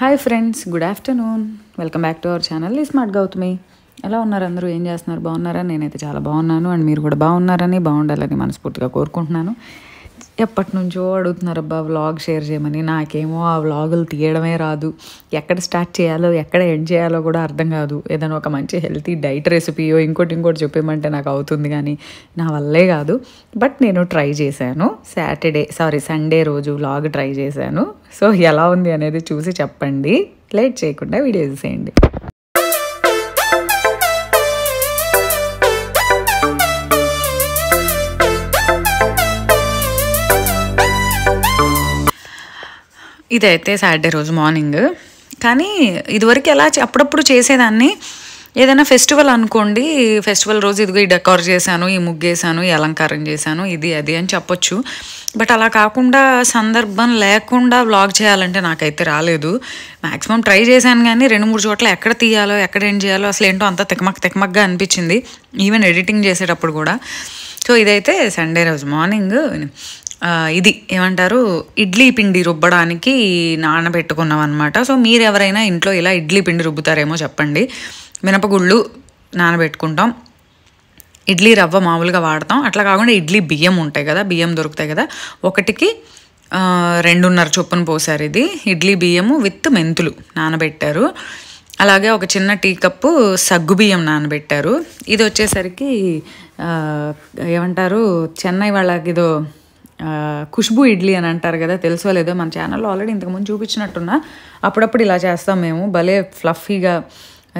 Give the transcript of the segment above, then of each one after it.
Hi friends, good afternoon. Welcome back to our channel smart Gautami. ఎలా ఉన్నారు అందరూ? ఏం చేస్తున్నారు? బాగున్నారా? నేనైతే చాలా బాగున్నాను. అండ్ మీరు కూడా బాగున్నారని, బాగుండాలని మనస్ఫూర్తిగా కోరుకుంటున్నాను. ఎప్పటి నుంచో అడుగుతున్నారు అబ్బా వ్లాగ్ షేర్ చేయమని. నాకేమో ఆ వ్లాగులు తీయడమే రాదు. ఎక్కడ స్టార్ట్ చేయాలో, ఎక్కడ ఎండ్ చేయాలో కూడా అర్థం కాదు. ఏదైనా ఒక మంచి హెల్తీ డైట్ రెసిపీయో ఇంకోటి చెప్పేమంటే నాకు అవుతుంది, కానీ నా వల్లే కాదు. బట్ నేను ట్రై చేశాను. సండే రోజు వ్లాగ్ ట్రై చేశాను. సో ఎలా ఉంది అనేది చూసి చెప్పండి. లేట్ చేయకుండా వీడియో చూసేయండి. ఇదైతే సాటర్డే రోజు మార్నింగ్. కానీ ఇదివరకు ఎలా అప్పుడప్పుడు చేసేదాన్ని. ఏదైనా ఫెస్టివల్ అనుకోండి, ఫెస్టివల్ రోజు ఇదిగో ఈ డెకార్ చేశాను, ఈ ముగ్గేసాను, ఈ అలంకారం చేశాను, ఇది అది అని చెప్పొచ్చు. బట్ అలా కాకుండా సందర్భం లేకుండా వ్లాగ్ చేయాలంటే నాకైతే రాలేదు. మ్యాక్సిమం ట్రై చేశాను, కానీ 2-3 చోట్ల ఎక్కడ తీయాలో, ఎక్కడ ఏం చేయాలో అసలు ఏంటో అంత తెకమక్గా అనిపించింది, ఈవెన్ ఎడిటింగ్ చేసేటప్పుడు కూడా. సో ఇదైతే సండే రోజు మార్నింగ్. ఇది ఏమంటారు, ఇడ్లీ పిండి రుబ్బడానికి నానబెట్టుకున్నాం అనమాట. సో మీరు ఎవరైనా ఇంట్లో ఇలా ఇడ్లీ పిండి రుబ్బుతారేమో చెప్పండి. మినపగుళ్ళు నానబెట్టుకుంటాం, ఇడ్లీ రవ్వ మామూలుగా వాడతాం. అట్లా కాకుండా ఇడ్లీ బియ్యం ఉంటాయి కదా, బియ్యం దొరుకుతాయి కదా, ఒకటికి 2.5 చొప్పున పోసారు. ఇది ఇడ్లీ బియ్యము విత్ మెంతులు నానబెట్టారు. అలాగే ఒక చిన్న టీ కప్పు సగ్గుబియ్యం నానబెట్టారు. ఇది వచ్చేసరికి ఏమంటారు, చెన్నై వాళ్ళకి ఇదో ఖుష్బూ ఇడ్లీ అని అంటారు కదా, తెలుసో లేదో. మన ఛానల్లో ఆల్రెడీ ఇంతకుముందు చూపించినట్టున్నా. అప్పుడప్పుడు ఇలా చేస్తాం మేము. భలే ఫ్లఫీగా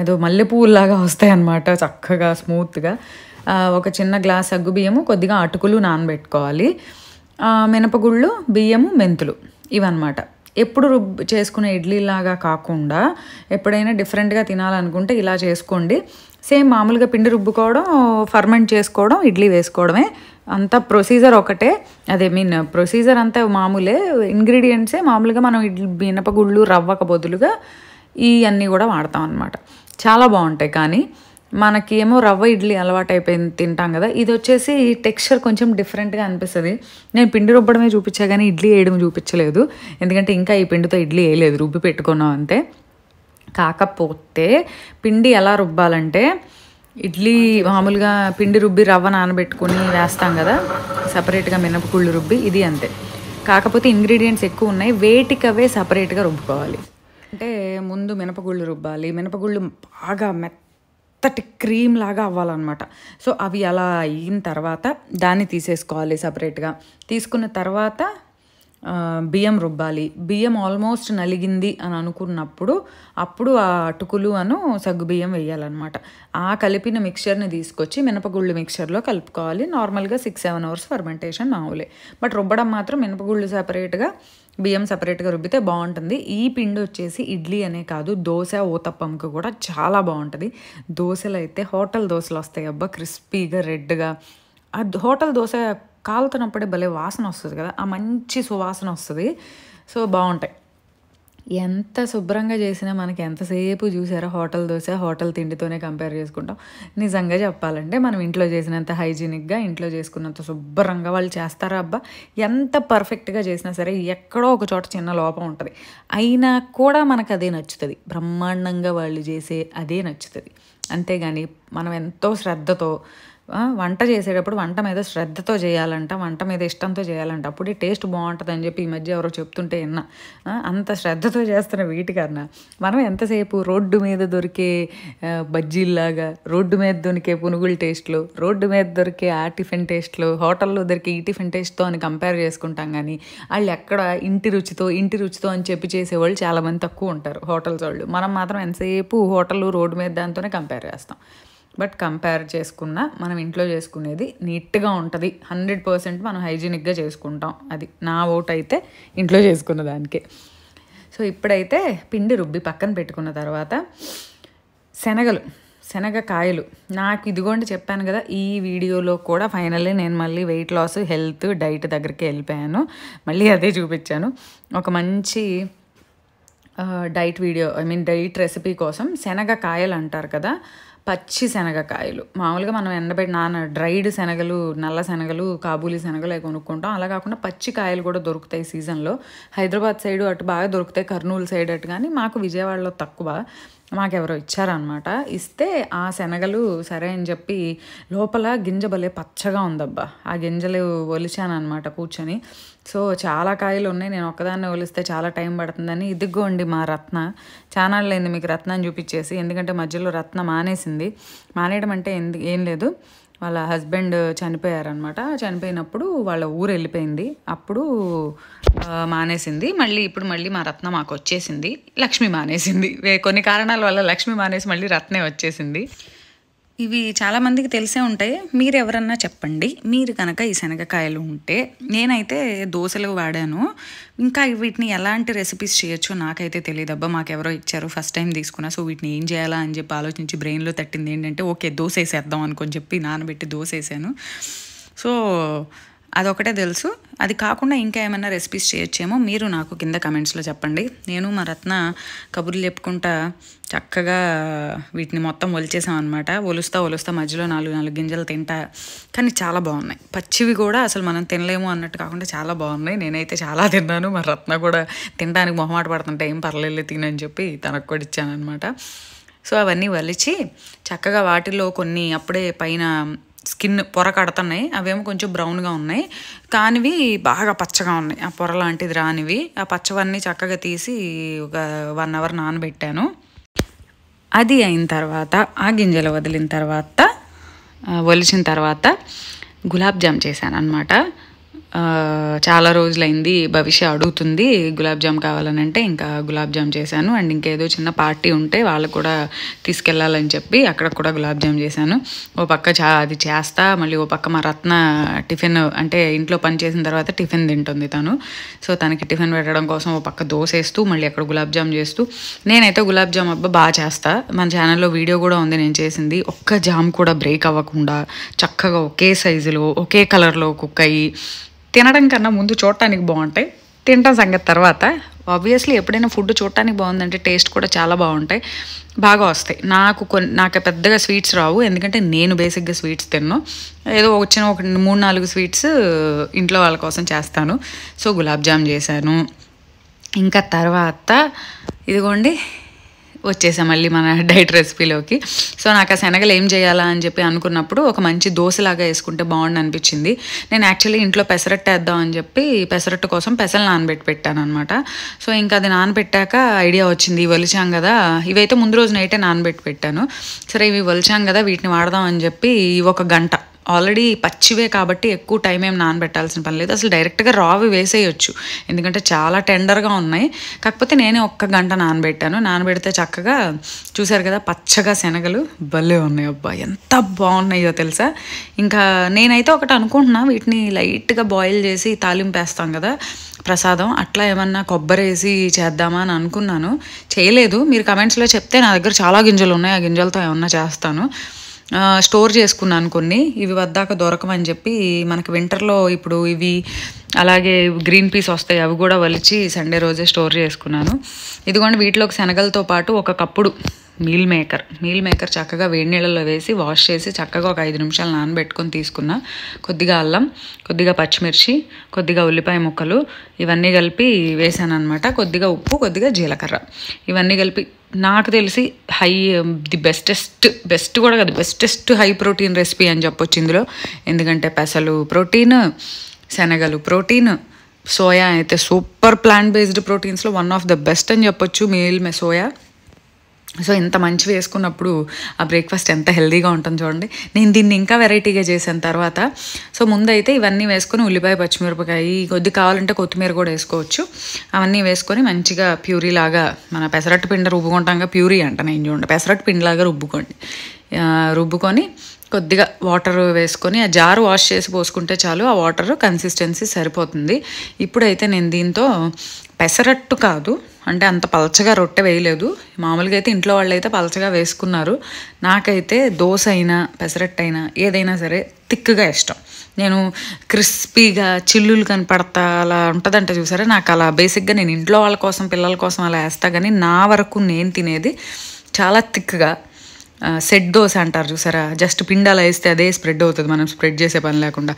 ఏదో మల్లెపూలాగా వస్తాయి అన్నమాట, చక్కగా స్మూత్గా. ఒక చిన్న గ్లాస్ సగ్గుబియ్యము, కొద్దిగా అటుకులు నానబెట్టుకోవాలి, మినపగుళ్ళు, బియ్యము, మెంతులు, ఇవన్నమాట. ఎప్పుడు చేసుకునే ఇడ్లీలాగా కాకుండా ఎప్పుడైనా డిఫరెంట్గా తినాలనుకుంటే ఇలా చేసుకోండి. సేమ్ మామూలుగా పిండి రుబ్బుకోవడం, ఫర్మెంట్ చేసుకోవడం, ఇడ్లీ వేసుకోవడమే. అంత ప్రొసీజర్ ఒకటే. ప్రొసీజర్ అంతా మామూలే, ఇంగ్రీడియంట్సే మామూలుగా. మనం మినపగుళ్ళు రవ్వకు బదులుగా ఇవన్నీ కూడా వాడతాం అన్నమాట. చాలా బాగుంటాయి. కానీ మనకి ఏమో రవ్వ ఇడ్లీ అలవాటు అయిపోయింది, తింటాం కదా. ఇది వచ్చేసి టెక్స్చర్ కొంచెం డిఫరెంట్గా అనిపిస్తుంది. నేను పిండి రుబ్బడమే చూపించా కానీ ఇడ్లీ వేయడం చూపించలేదు, ఎందుకంటే ఇంకా ఈ పిండితో ఇడ్లీ వేయలేదు, రుబ్బి పెట్టుకున్నాం అంతే. కాకపోతే పిండి ఎలా రుబ్బాలంటే, ఇడ్లీ మామూలుగా పిండి రుబ్బి రవ్వ నానబెట్టుకుని వేస్తాం కదా, సపరేట్గా మినపగుళ్ళు రుబ్బి, ఇది అంతే. కాకపోతే ఇంగ్రీడియంట్స్ ఎక్కువ ఉన్నాయి, వేటికవే సపరేట్గా రుబ్బుకోవాలి. అంటే ముందు మినపగుళ్ళు రుబ్బాలి. మినపగుళ్ళు బాగా మెత్తటి క్రీమ్ లాగా అవ్వాలన్నమాట. సో అవి అలా అయిన తర్వాత దాన్ని తీసేసుకోవాలి సపరేట్గా. తీసుకున్న తర్వాత బియ్యం రుబ్బాలి. బియ్యం ఆల్మోస్ట్ నలిగింది అని అనుకున్నప్పుడు అప్పుడు ఆ అటుకులు సగ్గు బియ్యం వేయాలన్నమాట. ఆ కలిపిన మిక్చర్ని తీసుకొచ్చి మినపగుళ్ళు మిక్చర్లో కలుపుకోవాలి. నార్మల్గా 6-7 అవర్స్ ఫర్మెంటేషన్ మామూలే. బట్ రుబ్బడం మాత్రం మినపగుళ్ళు సపరేట్గా, బియ్యం సపరేట్గా రుబ్బితే బాగుంటుంది. ఈ పిండి వచ్చేసి ఇడ్లీ అనే కాదు, దోశ ఊతప్పంకి కూడా చాలా బాగుంటుంది. దోశలు అయితే హోటల్ దోశలు వస్తాయి అబ్బా, క్రిస్పీగా రెడ్గా. ఆ హోటల్ దోశ కాలుతున్నప్పుడే భలే వాసన వస్తుంది కదా, ఆ మంచి సువాసన వస్తుంది. సో బాగుంటాయి. ఎంత శుభ్రంగా చేసినా మనకి ఎంతసేపు చూసారా హోటల్ దోశ, హోటల్ తిండితోనే కంపేర్ చేసుకుంటాం. నిజంగా చెప్పాలంటే మనం ఇంట్లో చేసినంత హైజీనిక్గా, ఇంట్లో చేసుకున్నంత శుభ్రంగా వాళ్ళు చేస్తారా అబ్బా. ఎంత పర్ఫెక్ట్గా చేసినా సరే ఎక్కడో ఒక చోట చిన్న లోపం ఉంటుంది, అయినా కూడా మనకు అదే నచ్చుతుంది. బ్రహ్మాండంగా వాళ్ళు చేసే అదే నచ్చుతుంది. అంతేగాని మనం ఎంతో శ్రద్ధతో వంట చేసేటప్పుడు వంట మీద శ్రద్ధతో చేయాలంట, వంట మీద ఇష్టంతో చేయాలంట, అప్పుడే టేస్ట్ బాగుంటుంది అని చెప్పి ఈ మధ్య ఎవరో చెప్తుంటే విన్నా. అంత శ్రద్ధతో చేస్తున్న వీటికన్నా మనం ఎంతసేపు రోడ్డు మీద దొరికే బజ్జీల్లాగా, రోడ్డు మీద దొరికే పునుగుల టేస్ట్లు, రోడ్డు మీద దొరికే ఆ టిఫిన్ టేస్ట్లు, హోటల్లో దొరికే ఈ టిఫిన్ టేస్ట్తో అని కంపేర్ చేసుకుంటాం. కానీ వాళ్ళు ఎక్కడ ఇంటి రుచితో అని చెప్పి చేసేవాళ్ళు చాలామంది తక్కువ ఉంటారు హోటల్స్ వాళ్ళు. మనం మాత్రం ఎంతసేపు హోటల్ రోడ్డు మీద దాంతోనే కంపేర్ చేస్తాం. బట్ కంపేర్ చేసుకున్నా మనం ఇంట్లో చేసుకునేది నీట్గా ఉంటుంది. 100% మనం హైజీనిక్గా చేసుకుంటాం. అది నా ఓటు అయితే ఇంట్లో చేసుకున్న దానికే. సో ఇప్పుడైతే పిండి రుబ్బి పక్కన పెట్టుకున్న తర్వాత శనగకాయలు నాకు ఇదిగోండి చెప్పాను కదా, ఈ వీడియోలో కూడా ఫైనల్లీ నేను మళ్ళీ వెయిట్ లాస్, హెల్త్, డైట్ దగ్గరికి వెళ్ళిపోయాను. మళ్ళీ అదే చూపించాను. ఒక మంచి డైట్ వీడియో, డైట్ రెసిపీ కోసం శనగకాయలు అంటారు కదా, పచ్చి శనగకాయలు మామూలుగా మనం ఎండబెట్టి డ్రైడ్ శనగలు, నల్ల శనగలు, కాబూలీ శనగలు అవి కొనుక్కుంటాం. అలా కాకుండా పచ్చి కాయలు కూడా దొరుకుతాయి సీజన్లో. హైదరాబాద్ సైడు అటు బాగా దొరుకుతాయి, కర్నూలు సైడ్ అటు. కానీ మాకు విజయవాడలో తక్కువ. మాకెవరో ఇచ్చారనమాట. ఇస్తే ఆ శనగలు సరే అని చెప్పి లోపల గింజ భలే పచ్చగా ఉందబ్బా. ఆ గింజలు ఒలిచాను అనమాట కూర్చొని. సో చాలా కాయలు ఉన్నాయి, నేను ఒక్కదాన్ని ఒలిస్తే చాలా టైం పడుతుందని ఇదిగోండి మా రత్న. చానాళ్ళైంది మీకు రత్నాన్ని చూపించేసి, ఎందుకంటే మధ్యలో రత్న మానేసింది. మానేయడం అంటే ఏం లేదు, వాళ్ళ హస్బెండ్ చనిపోయారనమాట. చనిపోయినప్పుడు వాళ్ళ ఊరు వెళ్ళిపోయింది, అప్పుడు మానేసింది. ఇప్పుడు మళ్ళీ మా రత్న మాకు వచ్చేసింది. లక్ష్మి మానేసింది, కొన్ని కారణాల వల్ల లక్ష్మి మానేసి మళ్ళీ రత్నే వచ్చేసింది. ఇవి చాలామందికి తెలిసే ఉంటాయి. మీరు ఎవరన్నా చెప్పండి, మీరు కనుక ఈ శనగకాయలు ఉంటే. నేనైతే దోశలు వాడాను. ఇంకా వీటిని ఎలాంటి రెసిపీస్ చేయొచ్చో నాకైతే తెలియదబ్బా. మాకెవరో ఇచ్చారు, ఫస్ట్ టైం తీసుకున్నా. సో వీటిని ఏం చేయాలా అని చెప్పి ఆలోచించి బ్రెయిన్లో తట్టింది ఏంటంటే, ఓకే దోశ వేసేద్దాం అనుకొని చెప్పి నానబెట్టి దోశ వేసాను. సో అదొకటే తెలుసు. అది కాకుండా ఇంకా ఏమైనా రెసిపీస్ చేయొచ్చేమో మీరు నాకు కింద కమెంట్స్లో చెప్పండి. నేను మా రత్న కబుర్లు చెప్పుకుంటా చక్కగా వీటిని మొత్తం ఒలిచేసాం అనమాట. ఒలుస్తా మధ్యలో 4 గింజలు తింటా. కానీ చాలా బాగున్నాయి. పచ్చివి కూడా అసలు మనం తినలేము అన్నట్టు కాకుండా చాలా బాగున్నాయి. నేనైతే చాలా తిన్నాను. మా రత్న కూడా తినడానికి మొహమాట పడుతుంటే ఏం పర్లేదు తినని చెప్పి తనకు కూడా ఇచ్చాను అనమాట. సో అవన్నీ ఒలిచి చక్కగా వాటిలో కొన్ని అప్పుడే పైన స్కిన్ పొర కడుతున్నాయి, అవేమో కొంచెం బ్రౌన్గా ఉన్నాయి. కానివి బాగా పచ్చగా ఉన్నాయి, ఆ పొర లాంటిది రానివి. ఆ పచ్చవన్నీ చక్కగా తీసి ఒక 1 అవర్ నానబెట్టాను. అది అయిన తర్వాత ఆ గింజలు వదిలిన తర్వాత ఒలిచిన తర్వాత గులాబ్ జామ్ చేశాను అనమాట. చాలా రోజులైంది, భవిష్య అడుగుతుంది గులాబ్ జామ్ కావాలని అంటే ఇంకా గులాబ్ జామ్ చేశాను. అండ్ ఇంకేదో చిన్న పార్టీ ఉంటే వాళ్ళకు కూడా తీసుకెళ్ళాలని చెప్పి అక్కడ కూడా గులాబ్ జామ్ చేశాను. ఓ పక్క అది చేస్తా, మళ్ళీ ఓ పక్క మా రత్న టిఫిన్, అంటే ఇంట్లో పని చేసిన తర్వాత టిఫిన్ తింటుంది తను. సో తనకి టిఫిన్ పెట్టడం కోసం ఓ పక్క దోశ వేస్తూ మళ్ళీ అక్కడ గులాబ్ జామ్ చేస్తూ. నేనైతే గులాబ్ జామ్ బాగా చేస్తా. మన ఛానల్లో వీడియో కూడా ఉంది నేను చేసింది. ఒక్క జామ్ కూడా బ్రేక్ అవ్వకుండా చక్కగా ఒకే సైజులో ఒకే కలర్లో కుక్ అయ్యి, తినడం కన్నా ముందు చూడటానికి బాగుంటాయి, తినడం సంగతి తర్వాత. ఆబ్వియస్లీ ఎప్పుడైనా ఫుడ్ చూడటానికి బాగుందంటే టేస్ట్ కూడా చాలా బాగా వస్తాయి. నాకు పెద్దగా స్వీట్స్ రావు, ఎందుకంటే నేను బేసిక్గా స్వీట్స్ తిన్ను. ఏదో వచ్చిన ఒక 3-4 స్వీట్స్ ఇంట్లో వాళ్ళ కోసం చేస్తాను. సో గులాబ్ జామ్ చేశాను. ఇంకా తర్వాత ఇదిగోండి వచ్చేసాం మళ్ళీ మన డైట్ రెసిపీలోకి. సో నాకు ఆ శనగలు ఏం చేయాలా అని చెప్పి అనుకున్నప్పుడు ఒక మంచి దోశలాగా వేసుకుంటే బాగుండు అనిపించింది. నేను యాక్చువల్లీ ఇంట్లో పెసరట్టు వేద్దాం అని చెప్పి పెసరట్టు కోసం పెసలు నానబెట్టి పెట్టాను అనమాట. సో ఇంకా అది నానబెట్టాక ఐడియా వచ్చింది, ఒలిచాం కదా, ఇవైతే ముందు రోజు నైటే నానబెట్టి పెట్టాను. సరే ఇవి ఒలిచాం కదా, వీటిని వాడదాం అని చెప్పి ఒక గంట, ఆల్రెడీ పచ్చివే కాబట్టి ఎక్కువ టైం ఏం నానబెట్టాల్సిన పని లేదు. అసలు డైరెక్ట్గా రావి వేసేయచ్చు, ఎందుకంటే చాలా టెండర్గా ఉన్నాయి. కాకపోతే నేనే 1 గంట నానబెట్టాను. నానబెడితే చక్కగా చూసారు కదా పచ్చగా శనగలు భలే ఉన్నాయి. అబ్బా ఎంత బాగున్నాయో తెలుసా. ఇంకా నేనైతే ఒకటి అనుకుంటున్నా, వీటిని లైట్గా బాయిల్ చేసి తాలింపేస్తాం కదా ప్రసాదం, అట్లా ఏమన్నా కొబ్బరి వేసి చేద్దామా అని అనుకున్నాను. చేయలేదు. మీరు కమెంట్స్లో చెప్తే నా దగ్గర చాలా గింజలు ఉన్నాయి, ఆ గింజలతో ఏమన్నా చేస్తాను. స్టోర్ చేసుకున్నాను కొన్ని, ఇవి వద్దాక దొరకమని చెప్పి. మనకి వింటర్లో ఇప్పుడు ఇవి అలాగే గ్రీన్ పీస్ వస్తాయి, అవి కూడా వలిచి సండే రోజే స్టోర్ చేసుకున్నాను. ఇదిగోండి వీటిలోకి శనగలతో పాటు ఒక కప్పుడు మీల్ మేకర్ చక్కగా వేడి నీళ్ళలో వేసి వాష్ చేసి చక్కగా ఒక 5 నిమిషాలు నానబెట్టుకొని తీసుకున్నా. కొద్దిగా అల్లం, కొద్దిగా పచ్చిమిర్చి, కొద్దిగా ఉల్లిపాయ ముక్కలు ఇవన్నీ కలిపి వేసాను అనమాట. కొద్దిగా ఉప్పు, కొద్దిగా జీలకర్ర, ఇవన్నీ కలిపి నాకు తెలిసి బెస్ట్ కూడా కాదు, బెస్టెస్ట్ హై ప్రోటీన్ రెసిపీ అని చెప్పొచ్చు ఇందులో. ఎందుకంటే పెసలు ప్రోటీన్, శనగలు ప్రోటీన్, సోయా అయితే సూపర్ ప్లాంట్ బేస్డ్ ప్రోటీన్స్లో వన్ ఆఫ్ ద బెస్ట్ అని చెప్పొచ్చు సోయా. సో ఇంత మంచి వేసుకున్నప్పుడు ఆ బ్రేక్ఫాస్ట్ ఎంత హెల్దీగా ఉంటుంది చూడండి. నేను దీన్ని ఇంకా వెరైటీగా చేశాను తర్వాత. సో ముందైతే ఇవన్నీ వేసుకొని ఉల్లిపాయ, పచ్చిమిరపకాయ, కొద్ది కావాలంటే కొత్తిమీర కూడా వేసుకోవచ్చు. అవన్నీ వేసుకొని మంచిగా ప్యూరీ లాగా, మన పెసరట్టు పిండి రుబ్బుకుంటాంగా, ప్యూరీ అంట నేను చూడండి, పెసరట్టు పిండిలాగా రుబ్బుకొని కొద్దిగా వాటర్ వేసుకొని ఆ జారు వాష్ చేసి పోసుకుంటే చాలు, ఆ వాటర్ కన్సిస్టెన్సీ సరిపోతుంది. ఇప్పుడైతే నేను దీంతో పెసరట్టు కాదు, అంటే అంత పలచగా రొట్టె వేయలేదు. మామూలుగా అయితే ఇంట్లో వాళ్ళు అయితే పలచగా వేసుకున్నారు. నాకైతే దోశ అయినా పెసరట్టు అయినా ఏదైనా సరే థిక్గా ఇష్టం. నేను క్రిస్పీగా చిల్లులు కనపడతా అలా ఉంటుందంటే చూసారా, నాకు అలా బేసిక్గా నేను ఇంట్లో వాళ్ళ కోసం పిల్లల కోసం అలా వేస్తా. కానీ నా వరకు నేను తినేది చాలా థిక్గా, సెట్ దోశ అంటారు చూసారా, జస్ట్ పిండి అలా వేస్తే అదే స్ప్రెడ్ అవుతుంది, మనం స్ప్రెడ్ చేసే పని లేకుండా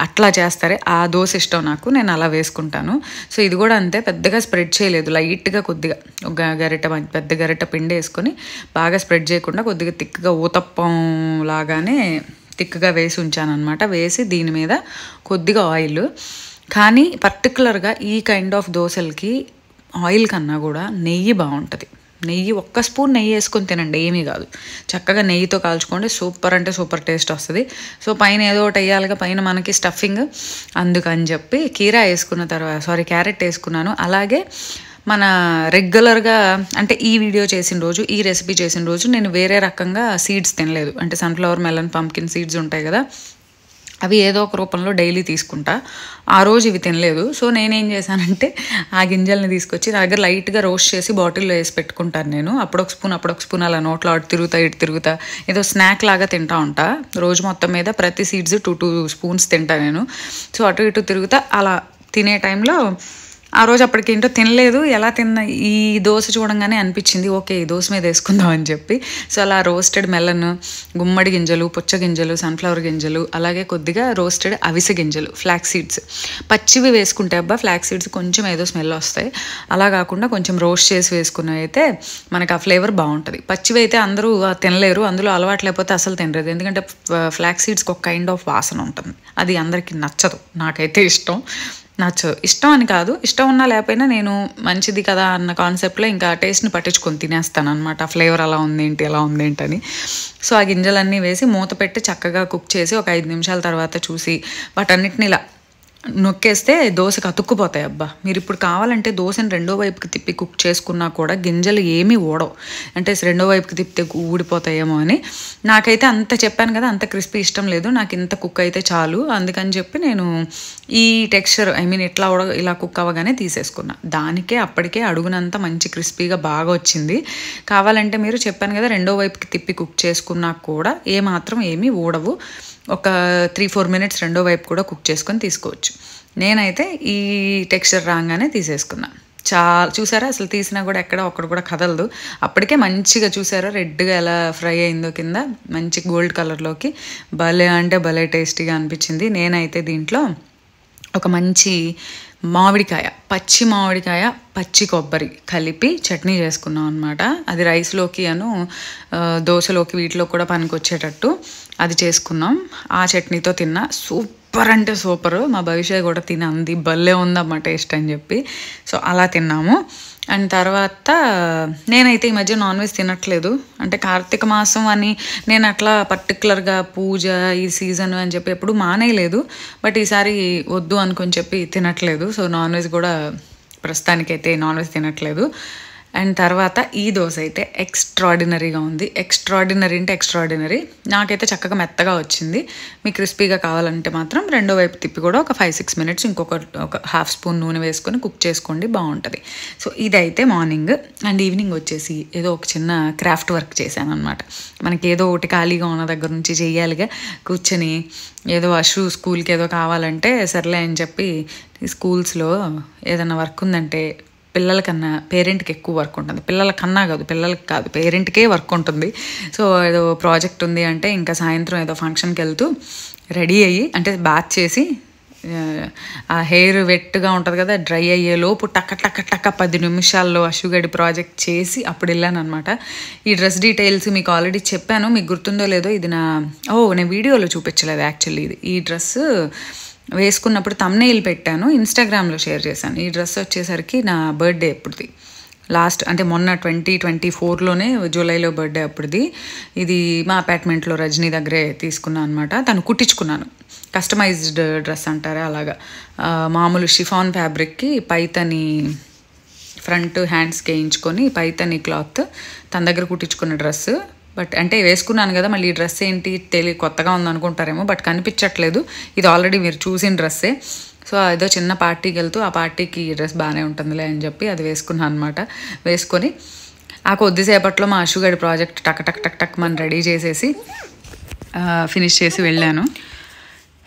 అట్లా చేస్తారే, ఆ దోశ ఇష్టం నాకు, నేను అలా వేసుకుంటాను. సో ఇది కూడా అంతే, పెద్దగా స్ప్రెడ్ చేయలేదు, లైట్గా కొద్దిగా ఒక గరిట, పెద్ద గరిట పిండి వేసుకొని బాగా స్ప్రెడ్ చేయకుండా కొద్దిగా తిక్కుగా ఊతప్పం లాగానే తిక్కుగా వేసి ఉంచాను అనమాట. వేసి దీని మీద కొద్దిగా ఆయిల్, కానీ పర్టికులర్గా ఈ కైండ్ ఆఫ్ దోశలకి ఆయిల్ కన్నా కూడా నెయ్యి బాగుంటుంది. నెయ్యి, ఒక్క స్పూన్ నెయ్యి వేసుకొని తినండి, ఏమీ కాదు, చక్కగా నెయ్యితో కాల్చుకోండి, సూపర్ అంటే సూపర్ టేస్ట్ వస్తుంది. సో పైన ఏదో ఒకటి వేయాలిగా, పైన మనకి స్టఫింగ్, అందుకని చెప్పి కీరా వేసుకున్న తర్వాత క్యారెట్ వేసుకున్నాను. అలాగే మన రెగ్యులర్గా అంటే ఈ వీడియో చేసిన రోజు, ఈ రెసిపీ చేసిన రోజు నేను వేరే రకంగా సీడ్స్ తినలేదు. అంటే సన్ఫ్లవర్, మెలన్, పంకిన్ సీడ్స్ ఉంటాయి కదా, అవి ఏదో ఒక రూపంలో డైలీ తీసుకుంటా. ఆ రోజు ఇవి తినలేదు. సో నేనేం చేశానంటే ఆ గింజల్ని తీసుకొచ్చి నా దగ్గర లైట్గా రోస్ట్ చేసి బాటిల్లో వేసి పెట్టుకుంటాను నేను. అప్పుడొక స్పూన్ అలా నోట్లో అటు తిరుగుతా ఏదో స్నాక్ లాగా తింటా ఉంటా. రోజు మొత్తం మీద ప్రతి సీడ్స్ 2 స్పూన్స్ తింటా నేను. సో అటు ఇటు తిరుగుతా అలా తినే టైంలో ఆ రోజు అప్పటికేంటో తినలేదు. ఎలా తిన్నా ఈ దోశ చూడంగానే అనిపించింది ఓకే ఈ దోశ మీద వేసుకుందాం అని చెప్పి. సో అలా రోస్టెడ్ మెలన్, గుమ్మడి గింజలు, పుచ్చ గింజలు, సన్ఫ్లవర్ గింజలు, అలాగే కొద్దిగా రోస్టెడ్ అవిసె గింజలు, ఫ్లాక్స్ సీడ్స్, పచ్చివి వేసుకుంటే అబ్బా ఫ్లాక్స్ సీడ్స్ కొంచెం ఏదో స్మెల్ వస్తాయి. అలా కాకుండా కొంచెం రోస్ట్ చేసి వేసుకున్నవి అయితే మనకు ఆ ఫ్లేవర్ బాగుంటుంది. పచ్చివి అయితే అందరూ తినలేరు, అందులో అలవాటు లేకపోతే అసలు తినలేదు. ఎందుకంటే ఫ్లాక్స్ సీడ్స్కి ఒక కైండ్ ఆఫ్ వాసన ఉంటుంది, అది అందరికీ నచ్చదు. నాకైతే నచ్చదు. ఇష్టం అని కాదు, ఇష్టం ఉన్నా లేకపోయినా నేను మంచిది కదా అన్న కాన్సెప్ట్లో ఇంకా టేస్ట్ని పట్టించుకొని తినేస్తాను అనమాట. ఆ ఫ్లేవర్ అలా ఉంది ఏంటి, ఎలా ఉంది ఏంటని. సో ఆ గింజలన్నీ వేసి మూత పెట్టి చక్కగా కుక్ చేసి ఒక 5 నిమిషాల తర్వాత చూసి వాటన్నిటిని ఇలా నొక్కేస్తే దోశకు అతుక్కుపోతాయి. అబ్బా మీరు ఇప్పుడు కావాలంటే దోశని రెండో వైపుకి తిప్పి కుక్ చేసుకున్నా కూడా గింజలు ఏమీ ఊడవు, అంటే రెండో వైపుకి తిప్పితే ఊడిపోతాయేమో అని. నాకైతే అంత చెప్పాను కదా, అంత క్రిస్పీ ఇష్టం లేదు, నాకు ఇంత కుక్ అయితే చాలు. అందుకని చెప్పి నేను ఈ టెక్స్చర్ ఇట్లా ఇలా కుక్ అవ్వగానే తీసేసుకున్నా. దానికే అప్పటికే అడుగునంత మంచి క్రిస్పీగా బాగా వచ్చింది. కావాలంటే మీరు చెప్పాను కదా రెండో వైపుకి తిప్పి కుక్ చేసుకున్నా కూడా ఏమాత్రం ఏమీ ఊడవు. ఒక 3-4 మినిట్స్ రెండో వైపు కూడా కుక్ చేసుకొని తీసుకోవచ్చు. నేనైతే ఈ టెక్స్చర్ రాగానే తీసేసుకున్నా. చూసారా అసలు తీసినా కూడా ఎక్కడ ఒక్కడు కూడా కదలదు. అప్పటికే మంచిగా చూసారా రెడ్గా ఎలా ఫ్రై అయిందో కింద, మంచి గోల్డ్ కలర్లోకి, భలే అంటే భలే టేస్టీగా అనిపించింది. నేనైతే దీంట్లో ఒక మంచి మామిడికాయ, పచ్చి మామిడికాయ, పచ్చి కొబ్బరి కలిపి చట్నీ చేసుకున్నాం అనమాట. అది రైస్లోకి దోశలోకి వీటిలో కూడా పనికొచ్చేటట్టు అది చేసుకున్నాం. ఆ చట్నీతో తిన్నా, సూపర్ అంటే సూపర్. మా భవిష్యత్ కూడా తినంది, భలే ఉందమ్మా టేస్ట్ అని చెప్పి. సో అలా తిన్నాము. అండ్ తర్వాత నేనైతే ఈ మధ్య నాన్ వెజ్ తినట్లేదు. అంటే కార్తీక మాసం అని నేను అట్లా పర్టికులర్గా పూజ ఈ సీజన్ అని చెప్పి ఎప్పుడు మానేయలేదు, బట్ ఈసారి వద్దు అనుకొని చెప్పి తినట్లేదు. సో నాన్ వెజ్ కూడా ప్రస్తుతానికైతే నాన్ వెజ్ తినట్లేదు. అండ్ తర్వాత ఈ దోశ అయితే ఎక్స్ట్రాడినరీగా ఉంది. ఎక్స్ట్రాడినరీ అంటే ఎక్స్ట్రాడినరీ. నాకైతే చక్కగా మెత్తగా వచ్చింది. మీకు క్రిస్పీగా కావాలంటే మాత్రం రెండో వైపు తిప్పి కూడా ఒక 5-6 మినిట్స్ ఒక 1/2 స్పూన్ నూనె వేసుకొని కుక్ చేసుకోండి, బాగుంటుంది. సో ఇదైతే మార్నింగ్. అండ్ ఈవినింగ్ వచ్చేసి ఏదో ఒక చిన్న క్రాఫ్ట్ వర్క్ చేశాను అనమాట. మనకి ఏదో ఒకటి ఖాళీగా ఉన్న దగ్గర నుంచి చెయ్యాలిగా, కూర్చొని ఏదో అషు స్కూల్కి ఏదో కావాలంటే సర్లే అని చెప్పి స్కూల్స్లో ఏదైనా వర్క్ ఉందంటే పిల్లలకన్నా పేరెంట్కి ఎక్కువ వర్క్ ఉంటుంది. పిల్లలకన్నా కాదు, పిల్లలకి కాదు, పేరెంట్కే వర్క్ ఉంటుంది. సో ఏదో ప్రాజెక్ట్ ఉంది అంటే ఇంకా సాయంత్రం ఏదో ఫంక్షన్కి వెళ్తూ రెడీ అయ్యి, అంటే బాత్ చేసి ఆ హెయిర్ వెట్గా ఉంటుంది కదా, డ్రై అయ్యేలోపు టక్క 10 నిమిషాల్లో అషుగడి ప్రాజెక్ట్ చేసి అప్పుడు వెళ్ళాను అనమాట. ఈ డ్రెస్ డీటెయిల్స్ మీకు ఆల్రెడీ చెప్పాను, మీకు గుర్తుందో లేదో. ఇది నేను వీడియోలో చూపించలేదు యాక్చువల్లీ. ఈ డ్రెస్ వేసుకున్నప్పుడు థంబ్నెయిల్ పెట్టాను, ఇన్స్టాగ్రామ్లో షేర్ చేశాను. ఈ డ్రెస్ వచ్చేసరికి నా బర్త్డే ఎప్పుడుది, లాస్ట్ అంటే మొన్న 2024లోనే జూలైలో బర్త్డే అప్పుడుది. ఇది మా అపార్ట్మెంట్లో రజనీ దగ్గరే తీసుకున్నాను అనమాట. తను కుట్టించుకున్నాను, కస్టమైజ్డ్ డ్రెస్ అంటారా అలాగా. మామూలు షిఫాన్ ఫ్యాబ్రిక్కి పైతని ఫ్రంట్ హ్యాండ్స్కి వేయించుకొని పైతని క్లాత్ తన దగ్గర కుట్టించుకున్న డ్రెస్. బట్ అంటే వేసుకున్నాను కదా, మళ్ళీ ఈ డ్రెస్ ఏంటి కొత్తగా ఉందనుకుంటారేమో, బట్ కనిపించట్లేదు, ఇది ఆల్రెడీ మీరు చూసిన డ్రెస్సే. సో ఏదో చిన్న పార్టీకి వెళ్తూ ఆ పార్టీకి ఈ డ్రెస్ బాగానే ఉంటుందిలే అని చెప్పి అది వేసుకున్నాను అనమాట. వేసుకొని ఆ కొద్దిసేపట్లో మా అషుగడి ప్రాజెక్ట్ టక్ మన రెడీ చేసేసి ఫినిష్ చేసి వెళ్ళాను.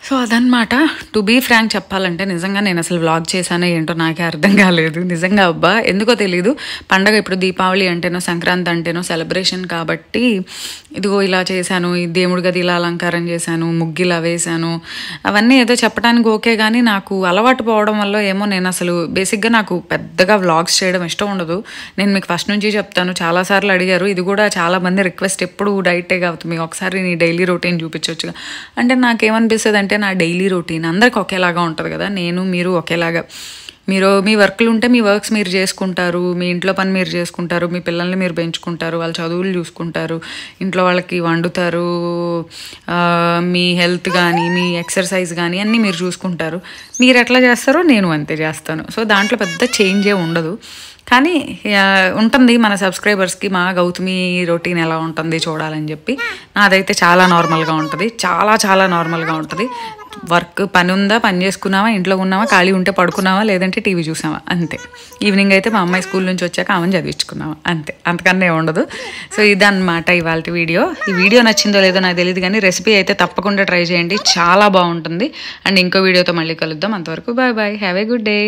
సో అదనమాట. టు బీ ఫ్రాంక్ చెప్పాలంటే నిజంగా నేను అసలు వ్లాగ్ చేశానో ఏంటో నాకే అర్థం కాలేదు. నిజంగా అబ్బా ఎందుకో తెలీదు. పండగ ఇప్పుడు దీపావళి అంటేనో సంక్రాంతి అంటేనో సెలబ్రేషన్ కాబట్టి ఇదిగో ఇలా చేశాను, ఈ దేవుడి గది ఇలా అలంకారం చేశాను, ముగ్గిలా వేశాను, అవన్నీ ఏదో చెప్పడానికి ఓకే. కానీ నాకు అలవాటు పోవడం వల్ల ఏమో నేను అసలు బేసిక్గా నాకు పెద్దగా వ్లాగ్స్ చేయడం ఇష్టం ఉండదు. నేను మీకు ఫస్ట్ నుంచి చెప్తాను, చాలాసార్లు అడిగారు. ఇది కూడా చాలామంది రిక్వెస్ట్, ఎప్పుడు డైటే కావుతుంది మీకు ఒకసారి నీ డైలీ రొటీన్ చూపించవచ్చుగా అంటే నాకేమనిపిస్తుంది అంటే నా డైలీ రొటీన్ అందరికి ఒకేలాగా ఉంటుంది కదా, నేను మీరు ఒకేలాగా. మీరు మీ వర్క్లు ఉంటే మీ వర్క్స్ మీరు చేసుకుంటారు, మీ ఇంట్లో పని మీరు చేసుకుంటారు, మీ పిల్లల్ని మీరు పెంచుకుంటారు, వాళ్ళ చదువులు చూసుకుంటారు, ఇంట్లో వాళ్ళకి వండుతారు, మీ హెల్త్ కానీ మీ ఎక్సర్సైజ్ కానీ అన్నీ మీరు చూసుకుంటారు. మీరు ఎట్లా చేస్తారో నేను అంతే చేస్తాను. సో దాంట్లో పెద్ద చేంజే ఉండదు. కానీ ఉంటుంది మన సబ్స్క్రైబర్స్కి మా గౌతమి రొటీన్ ఎలా ఉంటుంది చూడాలని చెప్పి. నాదైతే చాలా నార్మల్గా ఉంటుంది, చాలా చాలా నార్మల్గా ఉంటుంది. వర్క్ పని ఉందా, పని చేసుకున్నావా, ఇంట్లో ఉన్నావా, ఖాళీ ఉంటే పడుకున్నావా, లేదంటే టీవీ చూసావా, అంతే. ఈవినింగ్ అయితే మా అమ్మాయి స్కూల్ నుంచి వచ్చాక ఆమెను చదివించుకున్నావా, అంతే. అంతకన్నా ఉండదు. సో ఇదన్నమాట ఇవాళ వీడియో. ఈ వీడియో నచ్చిందో లేదో నాకు తెలియదు, కానీ రెసిపీ అయితే తప్పకుండా ట్రై చేయండి, చాలా బాగుంటుంది. అండ్ ఇంకో వీడియోతో మళ్ళీ కలుద్దాం. అంతవరకు bye bye, have a good day.